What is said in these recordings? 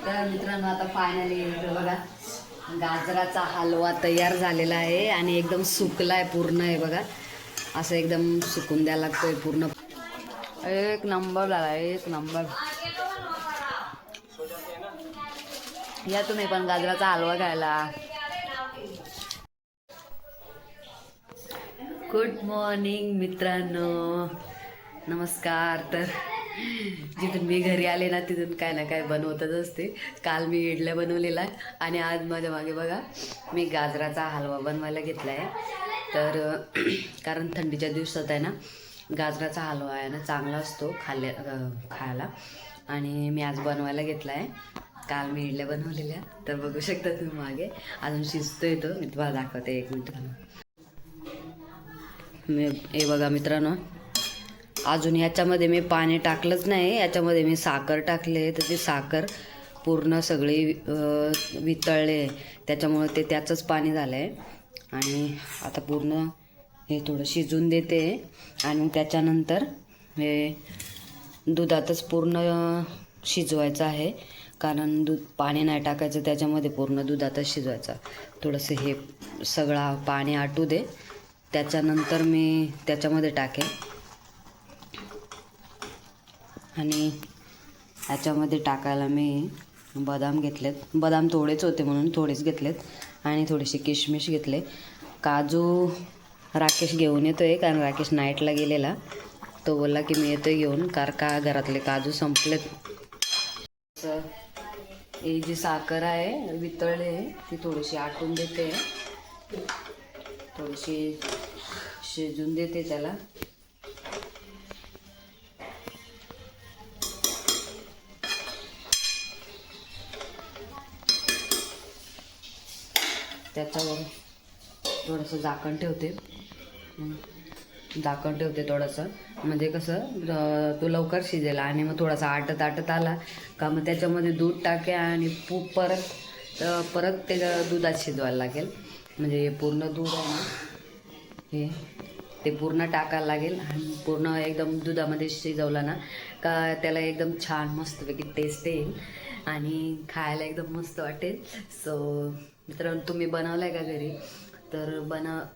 तर मित्रांनो आता फायनली बघा गाजराचा हलवा तयार झालेला आहे आणि एकदम सुकला आहे पूर्ण आहे बघा. असं एकदम सुकून द्यायला लागतोय पूर्ण. एक नंबर झाला एक नंबर. या तुम्ही पण गाजराचा हलवा खायला. गुड मॉर्निंग मित्रांनो, नमस्कार. तर जिथून मी घरी आले ना तिथून काय ना काय बनवतच असते. काल मी इडल्या बनवलेला आणि आज माझ्या मागे बघा मी गाजराचा हलवा बनवायला घेतला आहे. तर कारण थंडीच्या दिवसात आहे ना गाजराचा हलवा आहे ना चांगला असतो खायला आणि मी आज बनवायला घेतला आहे. काल मी इडल्या बनवलेल्या तर बघू शकता तुम्ही मागे अजून शिजतोय तो. मी तुम्हाला दाखवते एक मिनिट. हे बघा मित्रांनो, अजून याच्यामध्ये मी पाणी टाकलंच नाही. याच्यामध्ये मी साखर टाकले तर ती साखर पूर्ण सगळी वितळले त्याच्यामुळे ते त्याचंच पाणी झालं आहे. आणि आता पूर्ण हे थोडं शिजून देते आणि त्याच्यानंतर हे दुधातच पूर्ण शिजवायचं आहे. कारण दूध पाणी नाही टाकायचं त्याच्यामध्ये, पूर्ण दुधातच शिजवायचं. थोडंसं हे सगळा पाणी आटू दे त्याच्यानंतर मी त्याच्यामध्ये टाकेन. आणि ह्याच्यामध्ये टाकायला मी बदाम घेतलेत. बदाम थोडेच होते म्हणून थोडेच घेतलेत आणि थोडेसे किशमिश घेतले. काजू राकेश घेऊन येतो आहे कारण राकेश नाईटला गेलेला. तो बोलला की मी येतो घेऊन कारण का घरातले काजू संपलेत. ही जी साखर आहे वितळले ती थोडीशी आटून देते, थोडीशी शिजून देते त्याला. त्याच्यावर थोडंसं झाकण ठेवते थोडंसं, म्हणजे कसं तो लवकर शिजेल. आणि मग थोडासा आटत आला का मग त्याच्यामध्ये दूध टाके आणि परत ते दुधात शिजवायला लागेल. म्हणजे पूर्ण दूध आहे ना ते पूर्ण टाकायला लागेल आणि पूर्ण एकदम दुधामध्ये शिजवलं ना का त्याला एकदम छान मस्तपैकी टेस्ट येईल आणि खायला एकदम मस्त वाटेल. सो मित्रांनो, तुम्ही बनवलं आहे का घरी? तर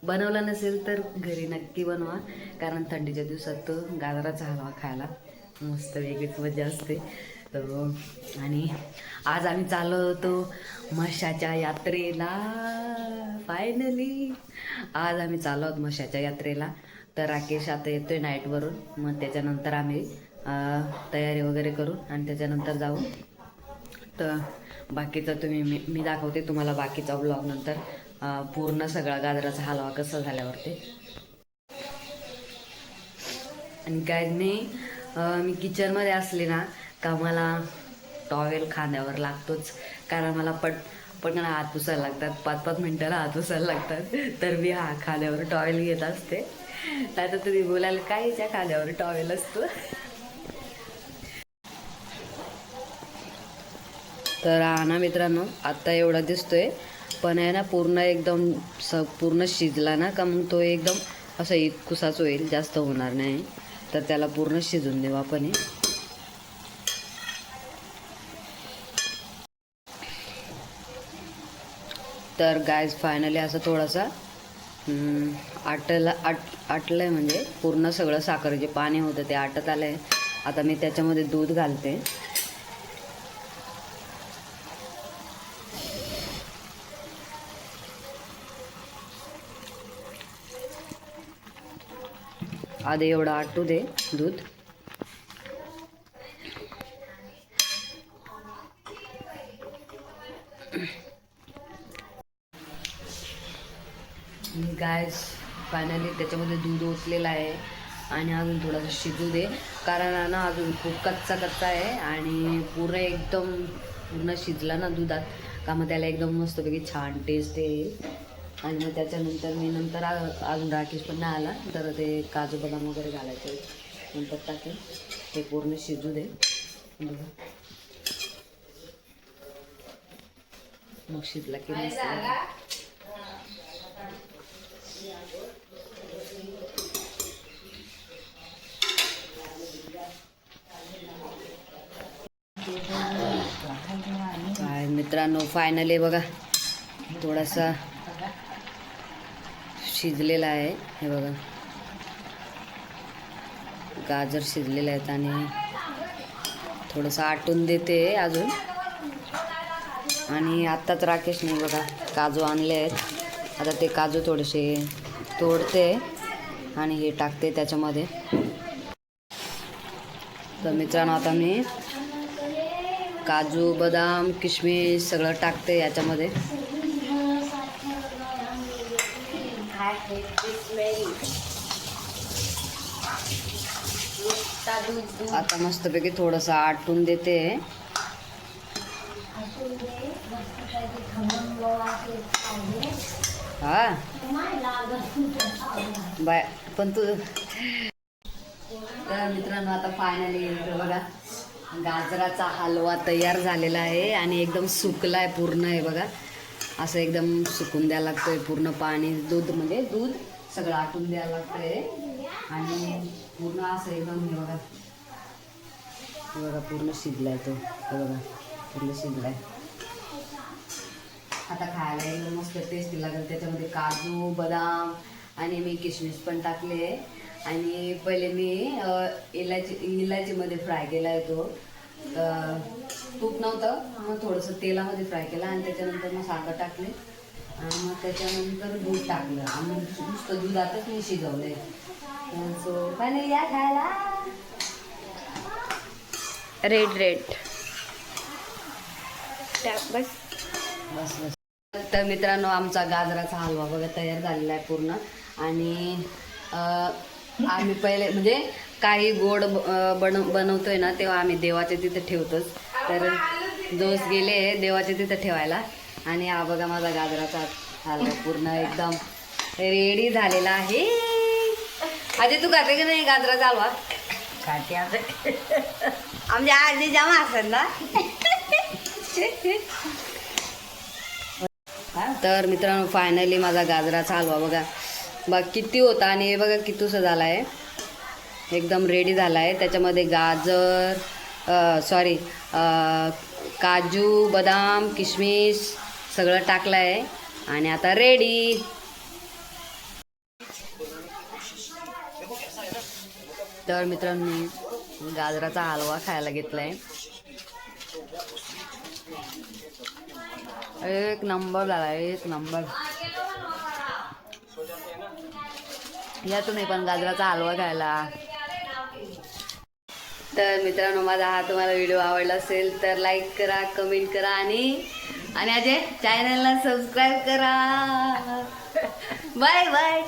बनवला नसेल तर घरी नक्की बनवा कारण थंडीच्या दिवसात तो गाजराचा हलवा खायला मस्त वेगळीच मजा असते. आणि आज आम्ही चाललो होतो म्हशाच्या यात्रेला. फायनली आज आम्ही चाललो आहोत म्हशाच्या यात्रेला. तर राकेश आता येतोय नाईटवरून, मग त्याच्यानंतर आम्ही तयारी वगैरे करू आणि त्याच्यानंतर जाऊ. तर बाकीचं मी दाखवते तुम्हाला बाकीचा ब्लॉग नंतर. पूर्ण सगळा गाजराचा हलवा कसा झाल्यावरती. आणि काय नाही, मी किचनमध्ये असले ना का मला टॉवेल खांद्यावर लागतोच कारण मला पटकन हात पुसायला लागतात. 5-5 मिनिटाला हात पुसायला लागतात. तर मी खांद्यावर टॉवेल घेत असते. आता तुम्ही बोलायला काय याच्या खांद्यावर टॉवेल असतो. तर ना मित्रांनो, आत्ता एवढा दिसतोय पण आहे ना पूर्ण एकदम पूर्ण शिजला ना का मग तो एकदम असं इतकुसाच होईल, जास्त होणार नाही. तर त्याला पूर्ण शिजून देऊ आपण. तर गायज फायनली असं थोडासा आटलं आहे, म्हणजे पूर्ण सगळं साखर जे पाणी होतं ते आटत आलं आहे. आता मी त्याच्यामध्ये दूध घालते. आधी एवढं आटू दे दूध. गायस फायनली त्याच्यामध्ये दूध ओतलेलं आहे आणि अजून थोडंसं शिजू दे कारण ना अजून खूप कच्चा आहे. आणि पूर्ण शिजला ना दुधात का मग त्याला एकदम मस्तपैकी छान टेस्ट येईल. आणि मग त्याच्यानंतर नंतर अजून राकेश पण नाही आला तर ते काजू बदाम वगैरे घालायचे नंतर टाकेल. ते पूर्ण शिजू दे मग शिजला की मस्त. मित्रांनो फायनली बघा थोडासा शिजलेला आहे. हे बघा गाजर शिजलेले आहेत आणि थोडंसं आटून देते अजून. आणि आत्ताच राकेशने बघा काजू आणले आहेत. आता ते काजू थोडेसे तोडते आणि हे टाकते त्याच्यामध्ये. तर मित्रांनो आता मी काजू बदाम किशमिश सगळं टाकते याच्यामध्ये. आता मस्तपैकी थोडंसं आटून देते. हा बाय पण तू. तर मित्रांनो आता फायनली बघा गाजराचा हलवा तयार झालेला आहे आणि एकदम सुकला आहे पूर्ण. आहे बघा असं एकदम सुकून द्यायला लागतंय पूर्ण. पाणी दूध म्हणजे दूध सगळं आटून द्यायला लागतंय आणि पूर्ण असं एकदम. हे बघा हे बघा पूर्ण शिजलाय तो. हे बघा पूर्ण शिजलाय. आता खायला एकदम मस्त टेस्टी लागेल. त्याच्यामध्ये काजू बदाम आणि मी किशमिश पण टाकले. आणि पहिले मी इलायचीमध्ये फ्राय केला आहे तो. तूप नव्हतं मग थोडंसं तेलामध्ये फ्राय केला आणि त्याच्यानंतर मग साखर टाकले आणि मग त्याच्यानंतर दूध टाकलं आणि नुसतं दुधातच मी शिजवलंय. सो फायनली या खायला. रेड बस बस बस. तर मित्रांनो आमचा गाजराचा हलवा बघा तयार झालेला आहे पूर्ण. आणि आम्ही पहिले म्हणजे काही गोड बनवतोय ना तेव्हा आम्ही देवाच्या तिथे ठेवतोच. तर दोस्त गेले देवाच्या तिथे ठेवायला आणि हा बघा माझा गाजराचा हलवा पूर्ण एकदम रेडी झालेला आहे. आधी तू खाते की नाही गाजराचा हलवा? खाते आमच्या आजी जामा असेल ना. तर मित्रांनो फायनली माझा गाजराचा हलवा बघा किती होता आणि हे बघा कितूसा झाला आहे. एकदम रेडी झाला आहे. त्याच्यामध्ये गाजर काजू बदाम किशमिश सगळं टाकलं आहे आणि आता रेडी. तर मित्रांनो गाजराचा हलवा खायला घेतलाय. एक नंबर झाला एक नंबर. या तुम्ही पण गाजराचा हलवा खायला. तर मित्रांनो माझा हा तुम्हाला व्हिडिओ आवडला असेल तर लाईक करा कमेंट करा आणि अजय चॅनलला सबस्क्राईब करा. Bye bye.